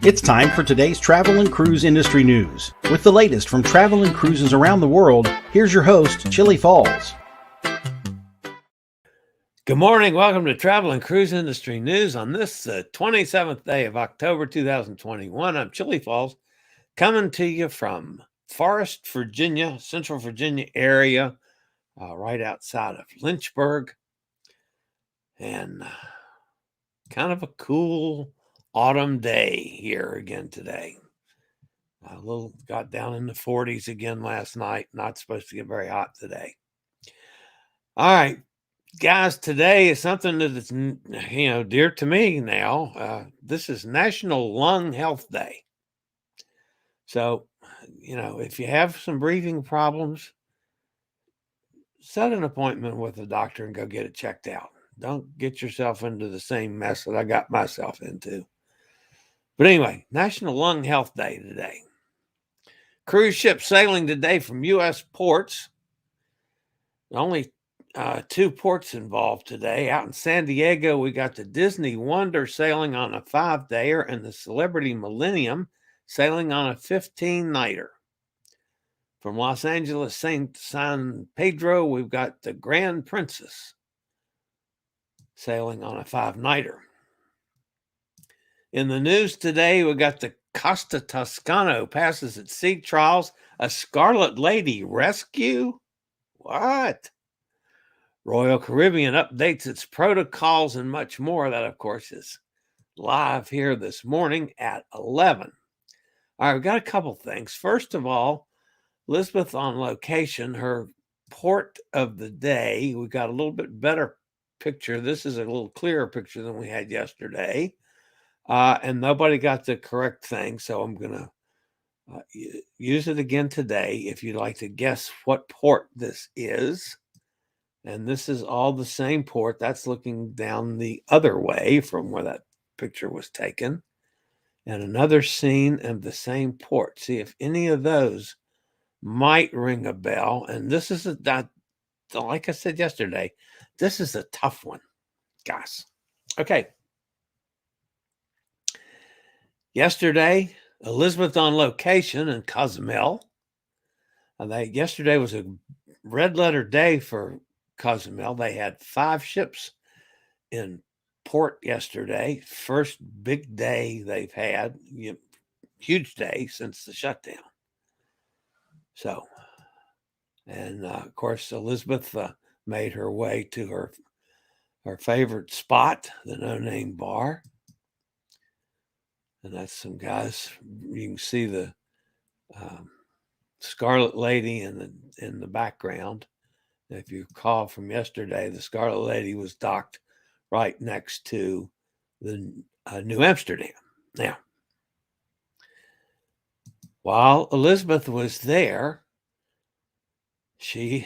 It's time for today's travel and cruise industry news. With the latest from travel and cruises around the world, here's your host, Chillie Falls. Good morning. Welcome to Travel and Cruise Industry News on this 27th day of October 2021. I'm Chillie Falls, coming to you from Forest, Virginia, Central Virginia area, right outside of Lynchburg. And kind of a cool autumn day here again today. A little got down in the 40s again last night. Not supposed to get very hot today. All right, guys, today is something that is, dear to me now. This is National Lung Health Day. So, if you have some breathing problems, set an appointment with a doctor and go get it checked out. Don't get yourself into the same mess that I got myself into. But anyway, National Lung Health Day today. Cruise ships sailing today from U.S. ports. Only two ports involved today. Out in San Diego, we got the Disney Wonder sailing on a 5-dayer and the Celebrity Millenium sailing on a 15-nighter. From Los Angeles, San Pedro, we've got the Grand Princess sailing on a 5-nighter. In the news today, we got the Costa Toscano passes its sea trials. A Scarlet Lady rescue? What? Royal Caribbean updates its protocols and much more. That, of course, is live here this morning at 11. All right, we've got a couple things. First of all, Elizabeth on location, her port of the day. We got a little bit better picture. This is a little clearer picture than we had yesterday. And nobody got the correct thing, so I'm going to use it again today if you'd like to guess what port this is. And this is all the same port. That's looking down the other way from where that picture was taken. And another scene of the same port. See if any of those might ring a bell. And this is, like I said yesterday, this is a tough one, guys. Okay. Yesterday, Elizabeth on location in Cozumel. Yesterday was a red letter day for Cozumel. They had 5 ships in port yesterday. First big day they've had, huge day since the shutdown. So, and of course, Elizabeth made her way to her favorite spot, the No Name Bar. And that's some guys. You can see the Scarlet Lady in the background. If you recall from yesterday, the Scarlet Lady was docked right next to the New Amsterdam. Now, while Elizabeth was there, to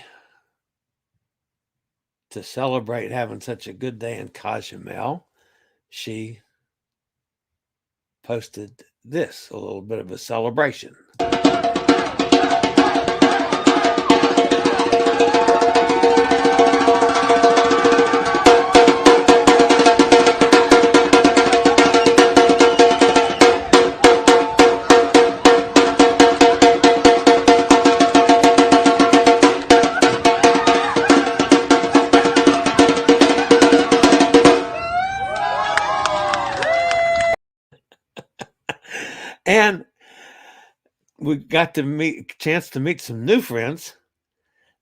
celebrate having such a good day in Cozumel, she posted this, a little bit of a celebration. And we got chance to meet some new friends.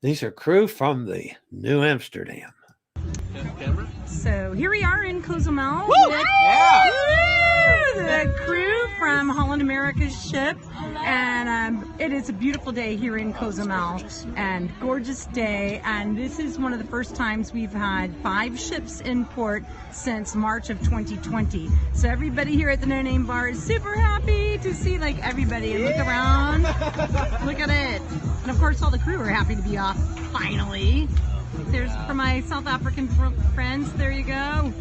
These are crew from the New Amsterdam. So here we are in Cozumel with the crew from Holland America's ship, and it is a beautiful day here in Cozumel, and gorgeous day. And this is one of the first times we've had 5 ships in port since March of 2020. So everybody here at the No Name Bar is super happy to see everybody. And look around, look at it. And of course all the crew are happy to be off finally. There's for my South African friends, there you go.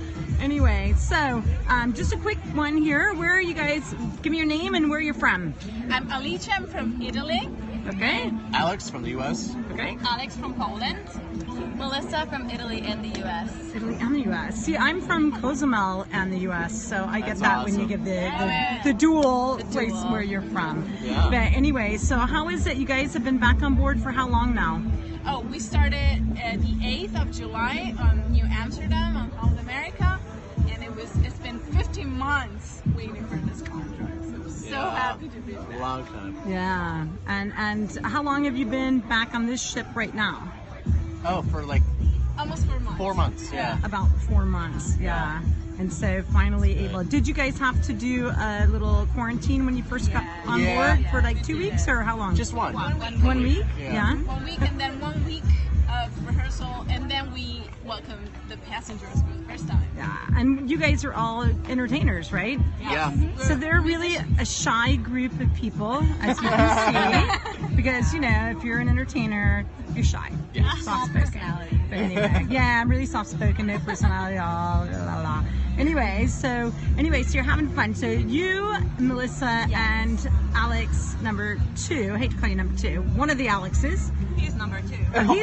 Anyway, so just a quick one here. Where are you guys? Give me your name and where you're from. I'm Alicia, I'm from Italy. Okay. Alex from the U.S. Okay. Alex from Poland. Melissa from Italy and the U.S. Italy and the U.S. See, I'm from Cozumel and the U.S., so I get That's that when you awesome. give the dual place dual. where you're from. Yeah. But anyway, so how is it? You guys have been back on board for how long now? Oh, we started the 8th of July on New Amsterdam on Holland, America, and it's been 15 months waiting for this contract. So I'm so happy to be A back. long time. Yeah. And how long have you been back on this ship right now? Oh, for like Almost 4 months. 4 months. Yeah. About 4 months. Yeah. And so finally able. Did you guys have to do a little quarantine when you first got on Yeah. board for like 2 weeks or how long? Just one. 1 week. 1 week? Yeah. 1 week and then 1 week of rehearsal, and then we welcome the passengers for the first time. Yeah. And you guys are all entertainers, right? Yeah. So they're really a shy group of people, as you can see, because if you're an entertainer, you're shy. Yeah. Soft spoken. But anyway, yeah, I'm really soft spoken, no personality, all la la la. Anyway, so you're having fun. So you, Melissa, and Alex number 2. I hate to call you number 2. One of the Alexes. He's number 2. He's number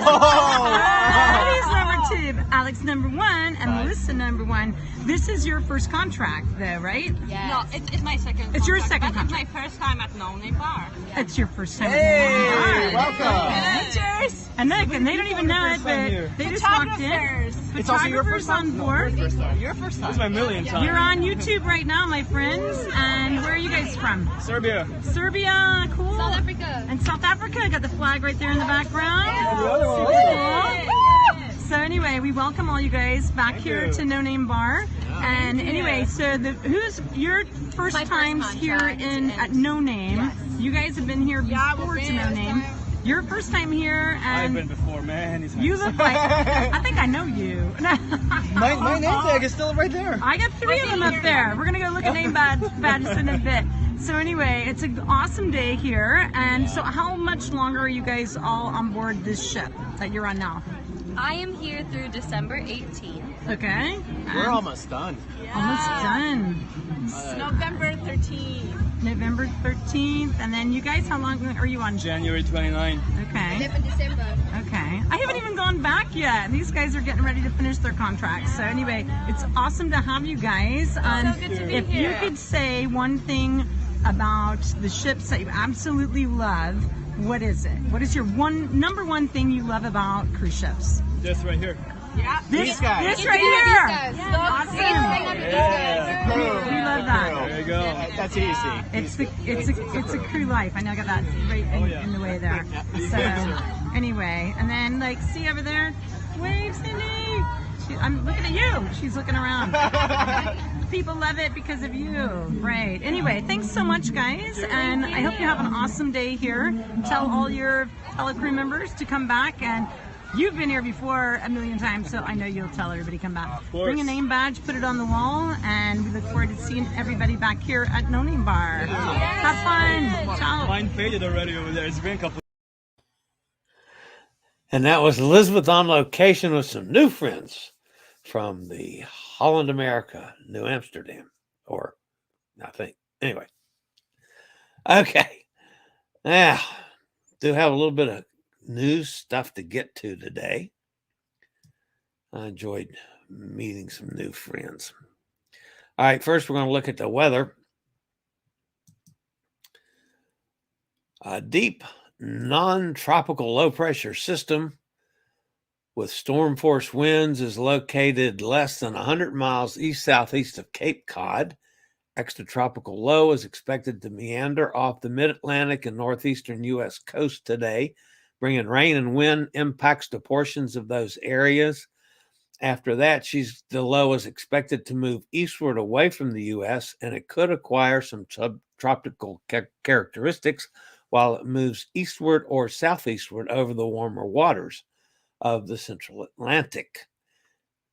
2. But Alex number 1 and Melissa number 1. This is your first contract, though, right? Yes. No, it's my second. It's your contract, second but contract. It's my first time at No Name Bar. It's your first time. Hey, Wow. welcome. Cheers! And look, and they don't even know it, but they just walked in. Photographers. It's also your first Photographers time. on board. First time. Your first time. It's my millionth time. You're on YouTube right now, my friends. And where are you guys from? Serbia. Serbia, cool. South Africa. And South Africa, got the flag right there in the background. The other one Super also. cool. So anyway, we welcome all you guys back here you. to No Name Bar. And anyway, so who's your first My first times here contract, in and- at No Name? Yes. You guys have been here Yeah, before we've to been No this Name. time. Your first time here, I've and been before many times. you look like I think I know you. my name tag is still right there. I got 3 of them up there. We're gonna go look at name badges in a bit. So anyway, it's an awesome day here. And so how much longer are you guys all on board this ship that you're on now? I am here through December 18th. Okay. We're And almost done. almost done. November 13th. November 13th. And then you guys, how long are you on? January 29. Okay. December. Okay. I haven't even gone back yet. These guys are getting ready to finish their contracts. So anyway, it's awesome to have you guys. So good to be If you here. could say one thing about the ships that you absolutely love, what is it? What is your number one thing you love about cruise ships? This right here. Yeah. This guys. right here. Awesome. Yeah. We love that. There you go. That's easy. It's a crew life. I know I got that right in the way there. So anyway, and then see over there, wave Cindy. I'm looking at you. She's looking around. People love it because of you. Right. Anyway, thanks so much, guys, and I hope you have an awesome day here. Tell all your fellow crew members to come back, and you've been here before a million times, so I know you'll tell everybody to come back. course. Bring a name badge, put it on the wall, and we look forward to seeing everybody back here at No Name Bar. Have fun. Ciao. Mine faded already over there. It's been a couple. And that was Elizabeth on location with some new friends from the Holland, America, New Amsterdam, or I think. Anyway. Okay. Now, do have a little bit of news stuff to get to today. I enjoyed meeting some new friends. All right, first we're going to look at the weather. A deep, non-tropical low-pressure system with storm force winds is located less than 100 miles east-southeast of Cape Cod. Extratropical low is expected to meander off the mid-Atlantic and northeastern U.S. coast today, bringing rain and wind impacts to portions of those areas. After that, the low is expected to move eastward away from the U.S., and it could acquire some subtropical characteristics while it moves eastward or southeastward over the warmer waters of the central Atlantic.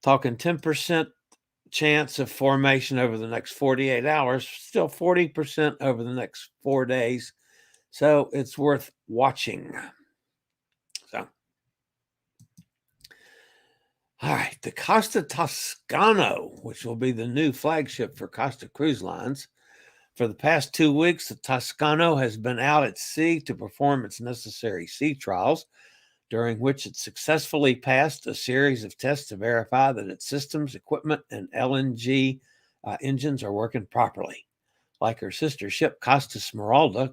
Talking 10% chance of formation over the next 48 hours, still 40% over the next 4 days. So it's worth watching. So, all right, the Costa Toscano, which will be the new flagship for Costa Cruise Lines, For the past 2 weeks, the Toscano has been out at sea to perform its necessary sea trials, during which it successfully passed a series of tests to verify that its systems, equipment, and LNG engines are working properly. Like her sister ship Costa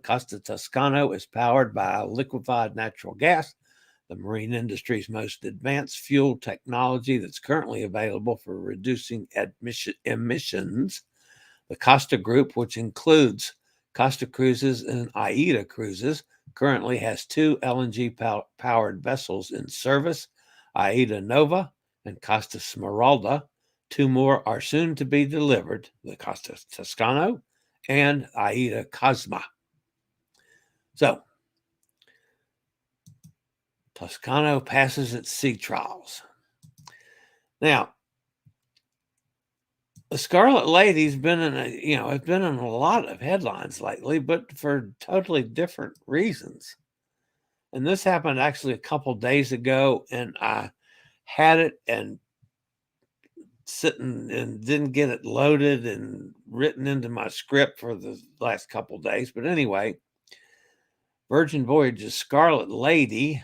Costa Toscano is powered by liquefied natural gas, the marine industry's most advanced fuel technology that's currently available for reducing emissions. The Costa Group, which includes Costa Cruises and AIDA Cruises, currently has 2 LNG-powered vessels in service, AIDA Nova and Costa Smeralda. 2 more are soon to be delivered, the Costa Toscano and AIDA Cosma. So, Toscano passes its sea trials. Now, the Scarlet Lady's been in a lot of headlines lately, but for totally different reasons. And this happened actually a couple days ago, and I had it and sitting and didn't get it loaded and written into my script for the last couple days. But anyway, Virgin Voyages Scarlet Lady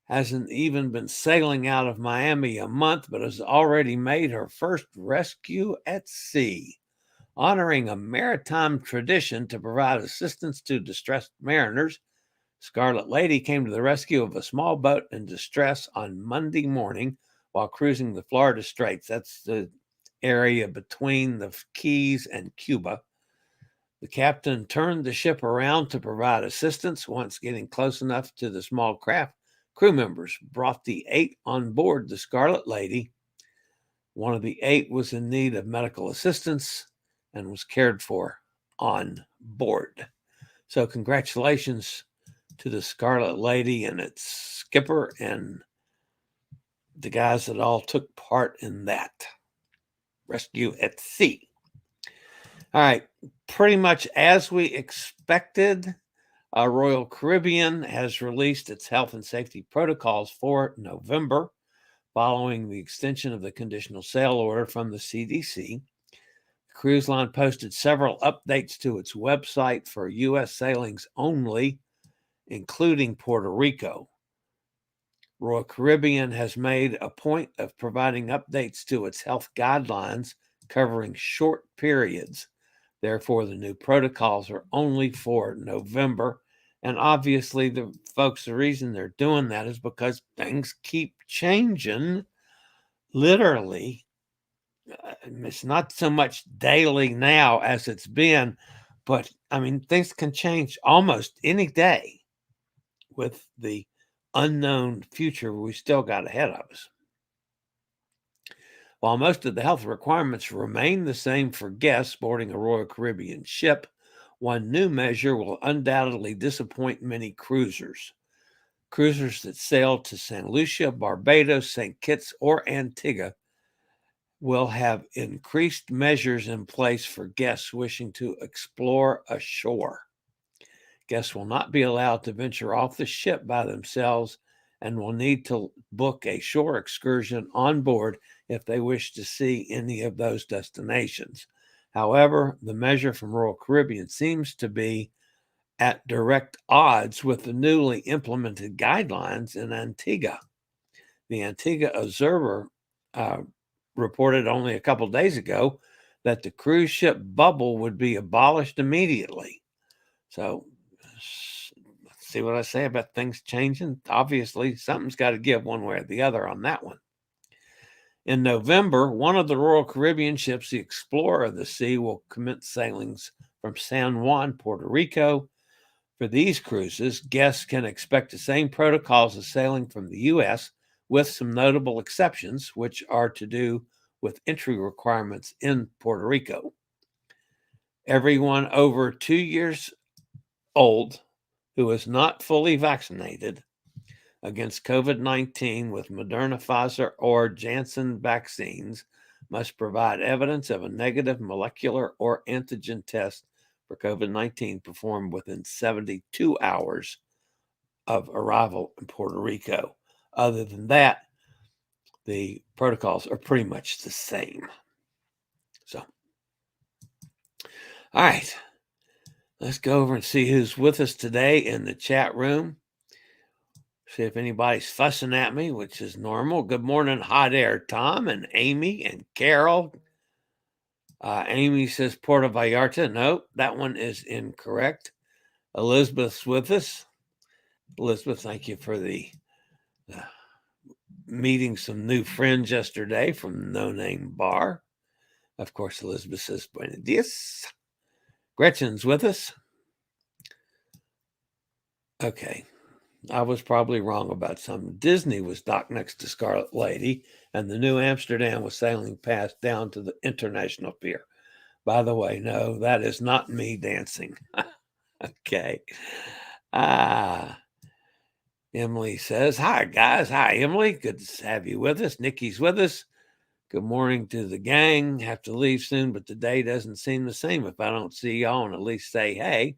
hasn't even been sailing out of Miami a month, but has already made her first rescue at sea, honoring a maritime tradition to provide assistance to distressed mariners. Scarlet Lady came to the rescue of a small boat in distress on Monday morning while cruising the Florida Straits. That's the area between the Keys and Cuba. The captain turned the ship around to provide assistance. Once getting close enough to the small craft, crew members brought the 8 on board the Scarlet Lady. One of the 8 was in need of medical assistance and was cared for on board. So congratulations to the Scarlet Lady and its skipper and the guys that all took part in that rescue at sea. All right, pretty much as we expected, Royal Caribbean has released its health and safety protocols for November, following the extension of the conditional sail order from the CDC. The cruise line posted several updates to its website for U.S. sailings only, including Puerto Rico. Royal Caribbean has made a point of providing updates to its health guidelines covering short periods. Therefore, the new protocols are only for November. And obviously, the reason they're doing that is because things keep changing. Literally, it's not so much daily now as it's been, but I mean, things can change almost any day with the unknown future we still got ahead of us. While most of the health requirements remain the same for guests boarding a Royal Caribbean ship, one new measure will undoubtedly disappoint many cruisers. Cruisers that sail to St. Lucia, Barbados, St. Kitts, or Antigua will have increased measures in place for guests wishing to explore ashore. Guests will not be allowed to venture off the ship by themselves and will need to book a shore excursion on board if they wish to see any of those destinations. However, the measure from Royal Caribbean seems to be at direct odds with the newly implemented guidelines in Antigua. The Antigua Observer reported only a couple days ago that the cruise ship bubble would be abolished immediately. So, see what I say about things changing? Obviously, something's got to give one way or the other on that one. In November, one of the Royal Caribbean ships, the Explorer of the Sea, will commence sailings from San Juan, Puerto Rico. For these cruises, guests can expect the same protocols as sailing from the U.S., with some notable exceptions, which are to do with entry requirements in Puerto Rico. Everyone over 2 years old who is not fully vaccinated against COVID-19 with Moderna, Pfizer, or Janssen vaccines must provide evidence of a negative molecular or antigen test for COVID-19 performed within 72 hours of arrival in Puerto Rico. Other than that, the protocols are pretty much the same. So, all right. Let's go over and see who's with us today in the chat room. See if anybody's fussing at me, which is normal. Good morning, Hot Air Tom and Amy and Carol. Amy says Puerto Vallarta. Nope, that one is incorrect. Elizabeth's with us. Elizabeth, thank you for the meeting some new friends yesterday from No Name Bar. Of course, Elizabeth says Buenos dias. Gretchen's with us. Okay. I was probably wrong about something. Disney was docked next to Scarlet Lady, and the New Amsterdam was sailing past down to the international pier. By the way, no, that is not me dancing. Okay. Emily says, hi, guys. Hi, Emily. Good to have you with us. Nikki's with us. Good morning to the gang. Have to leave soon, but the day doesn't seem the same if I don't see y'all and at least say hey.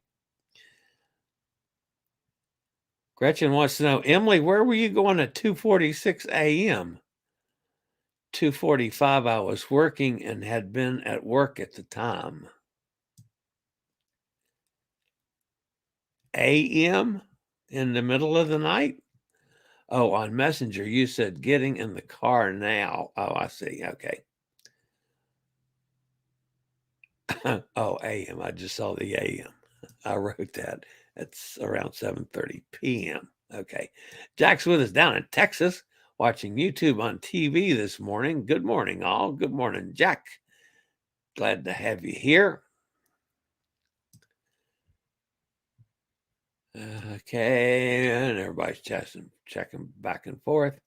Gretchen wants to know, Emily, where were you going at 2:46 a.m.? 2:45, I was working and had been at work at the time. A.m. in the middle of the night? Oh, on Messenger, you said getting in the car now. Oh, I see. Okay. Oh, a.m. I just saw the a.m. I wrote that. It's around 7:30 p.m. Okay. Jack's with us down in Texas, watching YouTube on TV this morning. Good morning, all. Good morning, Jack. Glad to have you here. Okay, and everybody's checking back and forth.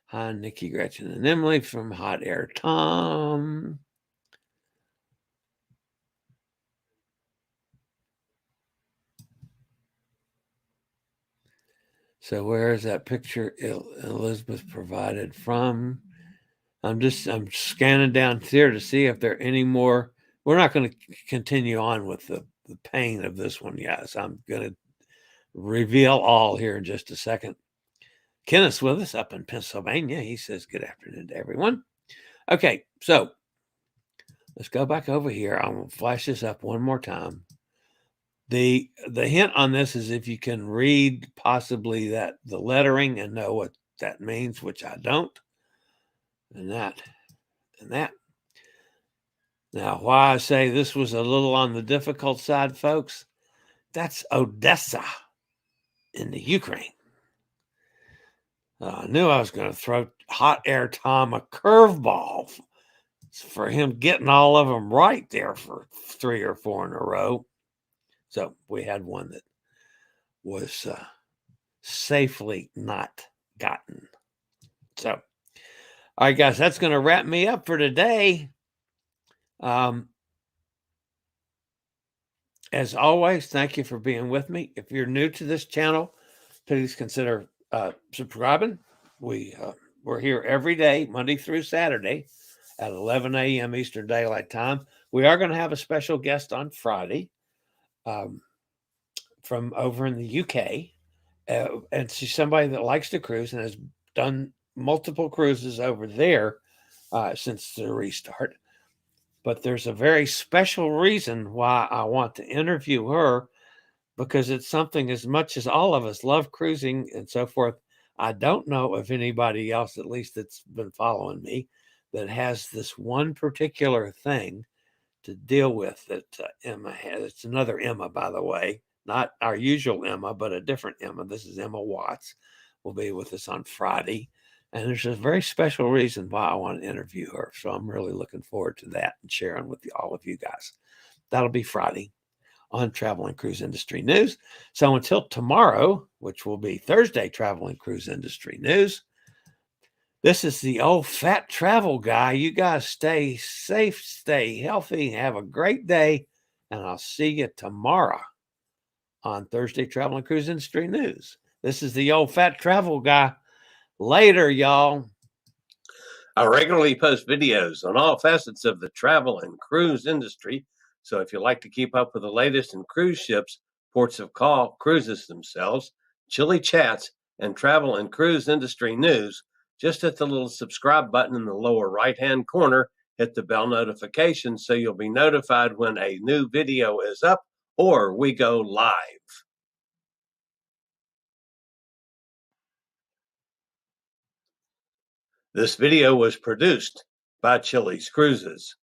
Hi, Nikki, Gretchen, and Emily from Hot Air Tom. So where is that picture Elizabeth provided from? I'm scanning down here to see if there are any more. We're not going to continue on with the pain of this one, guys. I'm going to reveal all here in just a second. Kenneth's with us up in Pennsylvania. He says good afternoon to everyone. Okay, so let's go back over here. I'm going to flash this up one more time. The hint on this is if you can read possibly the lettering and know what that means, which I don't. And that. Now, why I say this was a little on the difficult side, folks, that's Odessa in the Ukraine. I knew I was going to throw Hot Air Tom a curveball for him getting all of them right there for 3 or 4 in a row. So we had one that was safely not gotten. So, all right, guys, that's going to wrap me up for today. As always, thank you for being with me. If you're new to this channel, please consider subscribing. We're here every day, Monday through Saturday at 11 a.m. Eastern Daylight Time. We are going to have a special guest on Friday from over in the UK. And she's somebody that likes to cruise and has done multiple cruises over there since the restart. But there's a very special reason why I want to interview her, because it's something, as much as all of us love cruising and so forth, I don't know of anybody else, at least that's been following me, that has this one particular thing to deal with that Emma has. It's another Emma, by the way, not our usual Emma, but a different Emma. This is Emma Watts, will be with us on Friday. And there's a very special reason why I want to interview her. So I'm really looking forward to that and sharing with all of you guys. That'll be Friday on Travel and Cruise Industry News. So until tomorrow, which will be Thursday Travel and Cruise Industry News, this is the old fat travel guy. You guys stay safe, stay healthy, have a great day, and I'll see you tomorrow on Thursday Travel and Cruise Industry News. This is the old fat travel guy. Later, y'all. I regularly post videos on all facets of the travel and cruise industry. So if you like to keep up with the latest in cruise ships, ports of call, cruises themselves, Chillie chats, and travel and cruise industry news, just hit the little subscribe button in the lower right-hand corner. Hit the bell notification so you'll be notified when a new video is up or we go live. This video was produced by Chillie's Cruises.